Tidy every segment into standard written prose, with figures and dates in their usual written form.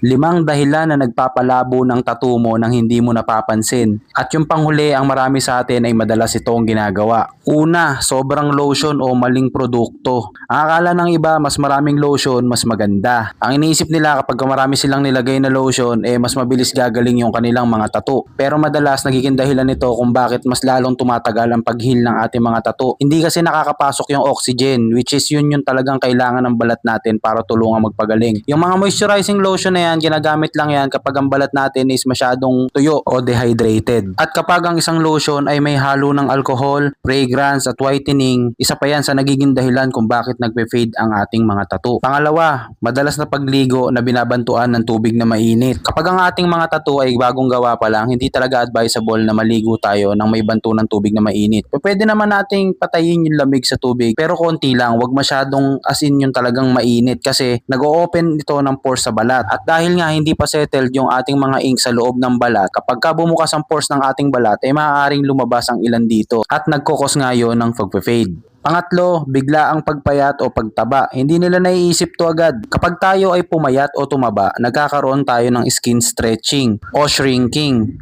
5 dahilan na nagpapalabo ng tattoo mo nang hindi mo napapansin. At yung panghuli, ang marami sa atin ay madalas itong ginagawa. Una, sobrang lotion o maling produkto. Ang akala ng iba, mas maraming lotion, mas maganda. Ang iniisip nila kapag marami silang nilagay na lotion, mas mabilis gagaling yung kanilang mga tattoo. Pero madalas nagiging dahilan nito kung bakit mas lalong tumatagal ang pag-heal ng ating mga tattoo. Hindi kasi nakakapasok yung oxygen, which is yun yung talagang kailangan ng balat natin para tulungan magpagaling. Yung mga moisturizing lotion na yan, ginagamit lang yan kapag ang balat natin is masyadong tuyo o dehydrated. At kapag ang isang lotion ay may halo ng alcohol, fragrance at whitening, isa pa yan sa nagiging dahilan kung bakit nagpe-fade ang ating mga tattoo. Pangalawa, madalas na pagligo na binabantuan ng tubig na mainit. Kapag ang ating mga tattoo ay bagong gawa pa lang, hindi talaga advisable na maligo tayo ng may banto ng tubig na mainit. Pwede naman nating patayin yung lamig sa tubig, pero konti lang, wag masyadong as in yung talagang mainit kasi nag-o-open ito ng pores sa balat. At dahil nga hindi pa settled yung ating mga ink sa loob ng balat, kapag ka bumukas ang pores ng ating balat, ay maaaring lumabas ang ilan dito at nagkukos nga yun ng pag-fade. Pangatlo, bigla ang pagpayat o pagtaba. Hindi nila naiisip to agad. Kapag tayo ay pumayat o tumaba, nagkakaroon tayo ng skin stretching o shrinking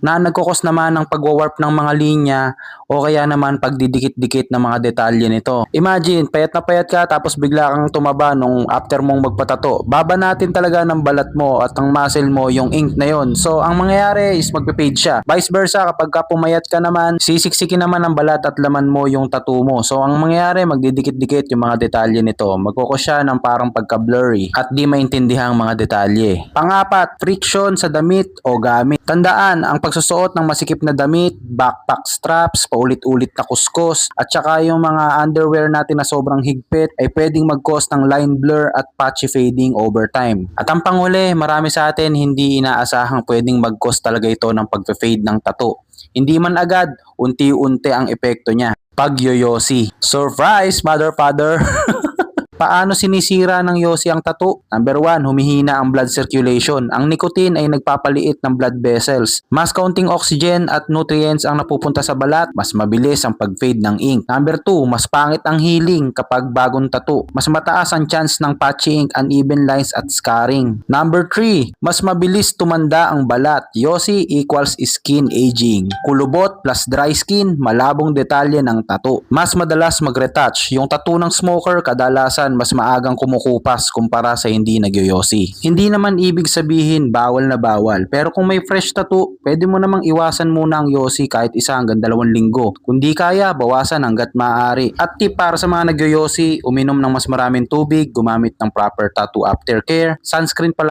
na nagkukos naman ng pagwawarp ng mga linya o kaya naman pagdidikit-dikit ng mga detalye nito. Imagine, payat na payat ka tapos bigla kang tumaba nung after mong magpatato. Babanatin talaga ng balat mo at ang muscle mo yung ink na yon. So, ang mangyayari is magpe-fade siya. Vice versa, kapag ka pumayat ka naman, sisiksikin naman ang balat at laman mo yung tattoo mo. So, ang mangyayari, magdidikit-dikit yung mga detalye nito. Magkukos siya ng parang pagka-blurry at di maintindihang mga detalye. Pangapat, friction sa damit o gamit. Tandaan, ang pagsusuot ng masikip na damit, backpack straps, paulit-ulit na kuskos, at saka yung mga underwear natin na sobrang higpit ay pwedeng mag-cause ng line blur at patchy fading over time. At ang panghuli, marami sa atin hindi inaasahang pwedeng mag-cause talaga ito ng pag-fade ng tattoo. Hindi man agad, unti-unti ang epekto niya. Pag-yoyosi. Surprise, mother, father! Paano sinisira ng yosi ang tattoo? Number 1, humihina ang blood circulation. Ang nicotine ay nagpapaliit ng blood vessels. Mas kaunting oxygen at nutrients ang napupunta sa balat, mas mabilis ang pag-fade ng ink. Number 2, mas pangit ang healing kapag bagong tattoo. Mas mataas ang chance ng patchy ink, uneven lines at scarring. Number 3, mas mabilis tumanda ang balat. Yosi equals skin aging. Kulubot plus dry skin, malabong detalye ng tattoo. Mas madalas mag-retouch. Yung tattoo ng smoker kadalasan mas maagang kumukupas kumpara sa hindi nagyoyosi. Hindi naman ibig sabihin bawal na bawal, pero kung may fresh tattoo, pwede mo namang iwasan muna ang yosi kahit 1 hanggang 2 linggo. Kung di kaya, bawasan hanggat maaari. At tip para sa mga nagyoyosi, uminom ng mas maraming tubig, gumamit ng proper tattoo aftercare, sunscreen pala